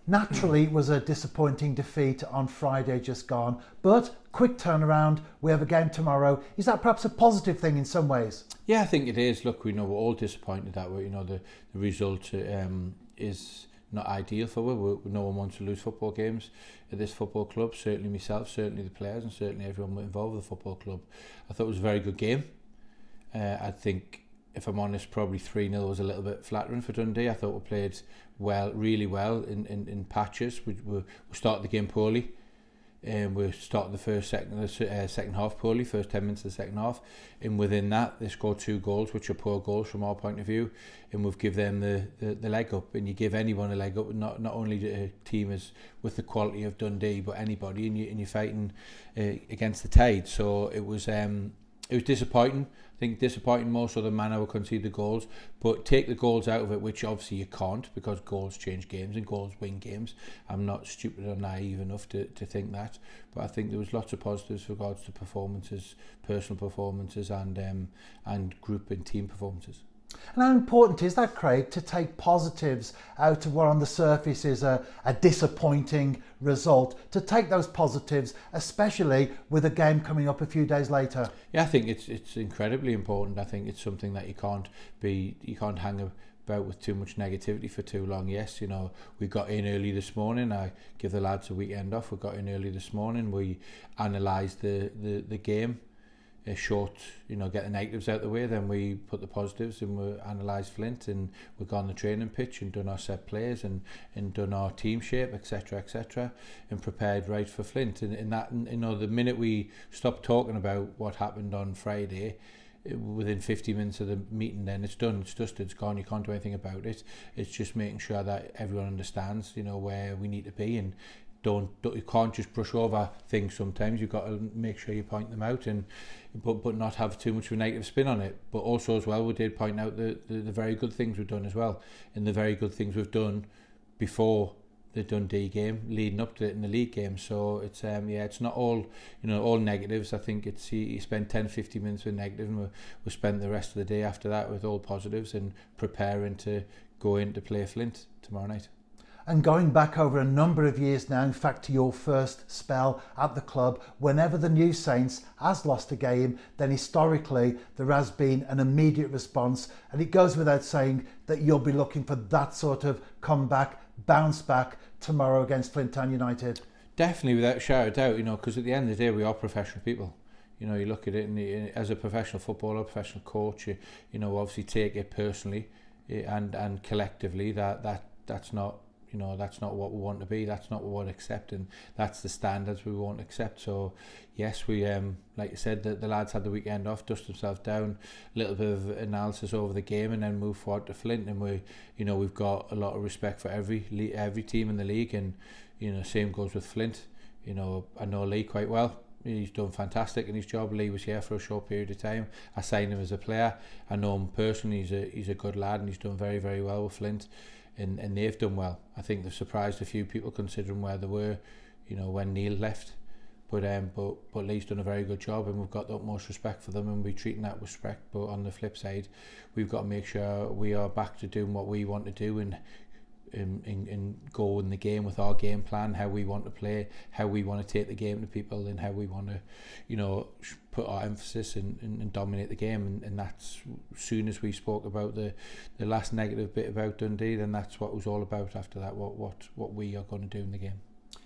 Naturally, it was a disappointing defeat on Friday just gone, but quick turnaround. We have a game tomorrow. Is that perhaps a positive thing in some ways? Yeah, I think it is. Look, we know we're all disappointed that the result is not ideal for us. No one wants to lose football games at this football club. Certainly myself, certainly the players, and certainly everyone involved with the football club. I thought it was a very good game. I think, if I'm honest, probably 3-0 was a little bit flattering for Dundee. I thought we played well, really well in patches. We started the game poorly. We started the second half poorly, first 10 minutes of the second half. And within that, they scored 2 goals, which are poor goals from our point of view. And we've given them the leg up. And you give anyone a leg up, not only a team as with the quality of Dundee, but anybody, and you're fighting against the tide. So it was disappointing. I think disappointing more so than manner will concede the goals, but take the goals out of it, which obviously you can't, because goals change games and goals win games. I'm not stupid or naive enough to think that, but I think there was lots of positives with regards to performances, personal performances, and group and team performances. And how important is that, Craig, to take positives out of what on the surface is a disappointing result, to take those positives, especially with a game coming up a few days later? Yeah, I think it's incredibly important. I think it's something that you can't hang about with too much negativity for too long. Yes, we got in early this morning. I give the lads a weekend off. We got in early this morning. We analysed the game. Short, get the negatives out of the way, then we put the positives and we analysed Flint, and we've gone on the training pitch and done our set plays and done our team shape, etc., and prepared right for Flint. And that, the minute we stopped talking about what happened on Friday, within 50 minutes of the meeting, then it's done, it's dusted, it's gone, you can't do anything about it. It's just making sure that everyone understands, where we need to be, and you can't just brush over things. Sometimes you've got to make sure you point them out, but not have too much of a negative spin on it. But also as well, we did point out the very good things we've done as well, and the very good things we've done before the Dundee game, leading up to it in the league game. So it's it's not all all negatives. I think it's you spend 10-15 minutes with negative, and we spent the rest of the day after that with all positives and preparing to go in to play Flint tomorrow night. And going back over a number of years now, in fact to your first spell at the club, whenever the New Saints has lost a game, then historically there has been an immediate response, and it goes without saying that you'll be looking for that sort of comeback, bounce back tomorrow against Flint Town United. Definitely, without a shadow of doubt, because at the end of the day we are professional people. You look at it as a professional footballer, professional coach, obviously take it personally and collectively that's not that's not what we want to be, that's not what we want to accept, and that's the standards we won't accept. So yes, we like you said, the lads had the weekend off, dust themselves down, a little bit of analysis over the game, and then move forward to Flint. And we've got a lot of respect for every team in the league, and same goes with Flint. I know Lee quite well. He's done fantastic in his job. Lee was here for a short period of time. I signed him as a player. I know him personally. He's a good lad, and he's done very, very well with Flint. And they've done well. I think they've surprised a few people considering where they were, when Neil left. But Lee's done a very good job, and we've got the utmost respect for them, and we're treating that with respect. But on the flip side, we've got to make sure we are back to doing what we want to do, and go in the game with our game plan, how we want to play, how we want to take the game to people, and how we want to put our emphasis and dominate the game. And that's, as soon as we spoke about the last negative bit about Dundee, then that's what it was all about after that, what we are going to do in the game.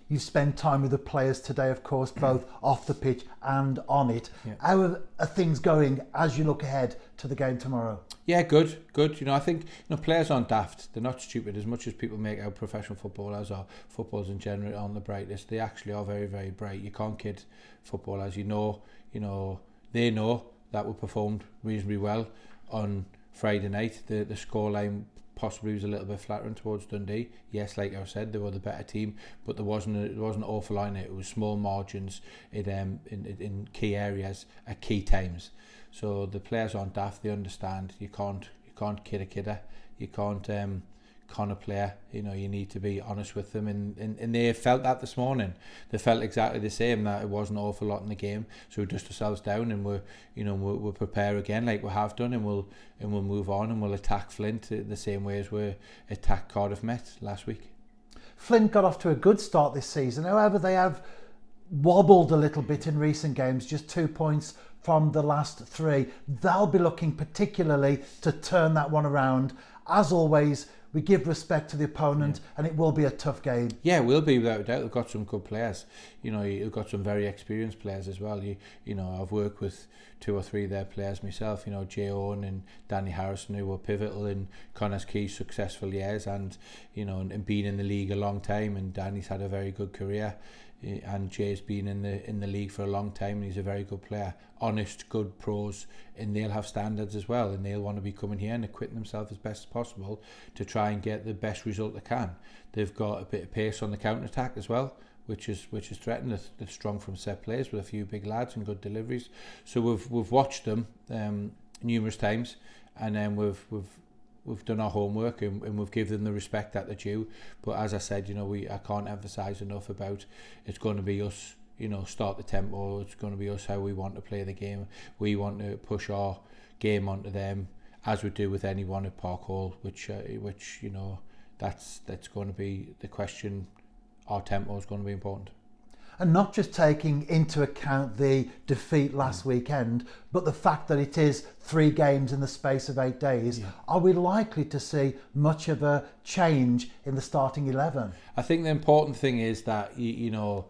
You spent time with the players today, of course, both off the pitch and on it. Yeah. How are things going as you look ahead to the game tomorrow? Yeah, good. I think players aren't daft. They're not stupid. As much as people make out professional footballers or footballers in general aren't the brightest, they actually are very, very bright. You can't kid footballers. They know that we performed reasonably well on Friday night. The scoreline possibly was a little bit flattering towards Dundee. Yes, like I said, they were the better team, but there wasn't an awful lot in it. It was small margins in key areas at key times. So the players aren't daft. They understand. You can't kid a kidder. You can't con a player. You need to be honest with them, and they felt that this morning. They felt exactly the same, that it wasn't an awful lot in the game. So we dust ourselves down, and we'll prepare again like we have done, and we'll move on, and we'll attack Flint the same way as we attacked Cardiff Met last week. Flint got off to a good start this season. However, they have wobbled a little bit in recent games, just 2 points from the last 3. They'll be looking particularly to turn that one around. As always, we give respect to the opponent, and it will be a tough game. Yeah, it will be, without a doubt. They've got some good players. You know, you've got some very experienced players as well. You know, I've worked with 2 or 3 of their players myself. You know, Jay Owen and Danny Harrison, who were pivotal in Connor's Key's successful years, and you know, and being in the league a long time. And Danny's had a very good career, and Jay's been in the league for a long time, and he's a very good player. Honest, good pros, and they'll have standards as well, and they'll want to be coming here and equipping themselves as best as possible to try and get the best result they can. They've got a bit of pace on the counter attack as well, which is threatened. They're strong from set plays with a few big lads and good deliveries. So we've watched them numerous times, and then we've done our homework, and we've given them the respect that they're due. But as I said, you know, I can't emphasise enough about it's going to be us. You know, start the tempo. It's going to be us how we want to play the game. We want to push our game onto them, as we do with anyone at Park Hall. Which you know, that's going to be the question. Our tempo is going to be important. And not just taking into account the defeat last weekend, but the fact that it is 3 games in the space of 8 days. Yeah. Are we likely to see much of a change in the starting 11? I think the important thing is that you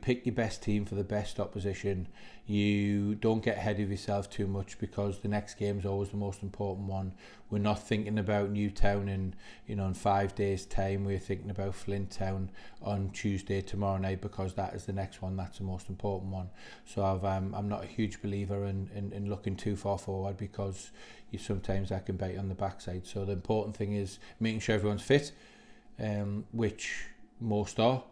pick your best team for the best opposition. You don't get ahead of yourself too much, because the next game is always the most important one. We're not thinking about Newtown in 5 days' time. We're thinking about Flint Town on Tuesday tomorrow night, because that is the next one. That's the most important one. So I'm not a huge believer in looking too far forward, because sometimes that can bite on the backside. So the important thing is making sure everyone's fit, which most are.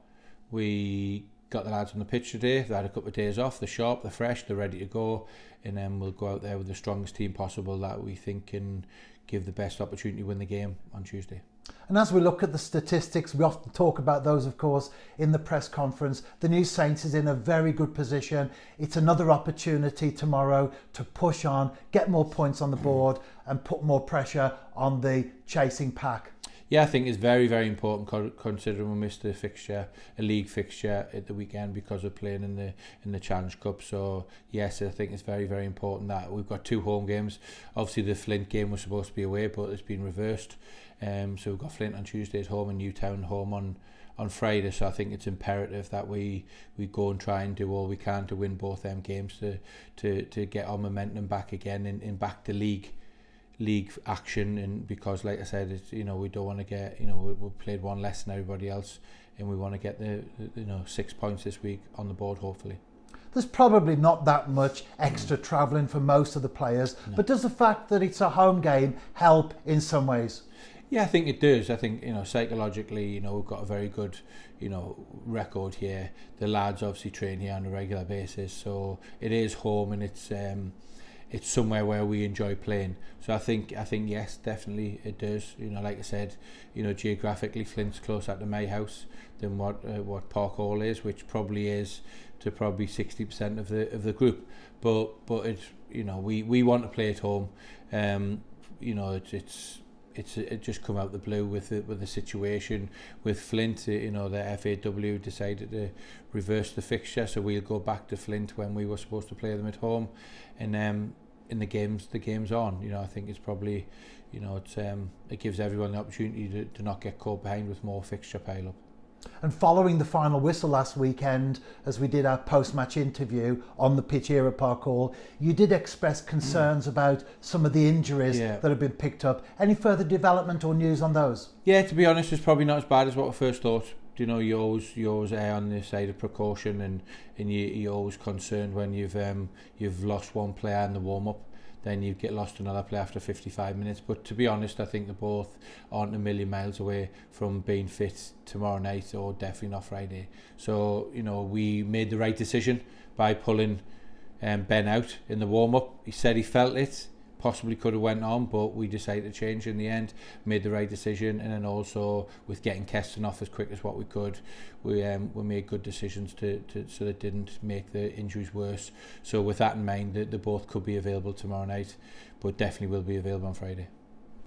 We got the lads on the pitch today. They had a couple of days off. They're sharp, they're fresh, they're ready to go, and then we'll go out there with the strongest team possible that we think can give the best opportunity to win the game on Tuesday. And as we look at the statistics, we often talk about those, of course, in the press conference. The New Saints is in a very good position. It's another opportunity tomorrow to push on, get more points on the board, and put more pressure on the chasing pack. Yeah, I think it's very, very important, considering we missed a league fixture at the weekend because of playing in the Challenge Cup. So yes, I think it's very, very important that we've got 2 home games. Obviously, the Flint game was supposed to be away, but it's been reversed. So we've got Flint on Tuesday at home and Newtown home on Friday. So I think it's imperative that we go and try and do all we can to win both them games to get our momentum back again and back to league action. And because, like I said, it's, you know, we don't want to get, you know, we played 1 less than everybody else, and we want to get the 6 points this week on the board, hopefully. There's probably not that much extra travelling for most of the players, but does the fact that it's a home game help in some ways? Yeah, I think it does. I think, you know, psychologically, you know, we've got a very good, you know, record here. The lads obviously train here on a regular basis, so it is home, and it's somewhere where we enjoy playing. So I think yes, definitely it does. You know, like I said, you know, geographically Flint's closer to my house than what Park Hall is, which probably is to probably 60% of the group. But it's, you know, we want to play at home. You know, it just come out the blue with the situation with Flint. You know, the FAW decided to reverse the fixture, so we'll go back to Flint when we were supposed to play them at home, and in the game's on. You know, I think it's probably, you know, it gives everyone the opportunity to not get caught behind with more fixture pile up. And following the final whistle last weekend, as we did our post-match interview on the pitch here at Park Hall, you did express concerns about some of the injuries that have been picked up. Any further development or news on those? Yeah, to be honest, it's probably not as bad as what we first thought. You know, you always err on the side of precaution, and you're always concerned when you've lost one player in the warm-up. Then you get lost another player after 55 minutes. But to be honest, I think they both aren't a million miles away from being fit tomorrow night, or definitely not Friday. So, you know, we made the right decision by pulling Ben out in the warm-up. He said he felt it, possibly could have went on, but we decided to change in the end, made the right decision. And then also with getting Keston off as quick as what we could, we made good decisions so that didn't make the injuries worse. So with that in mind, they both could be available tomorrow night, but definitely will be available on Friday.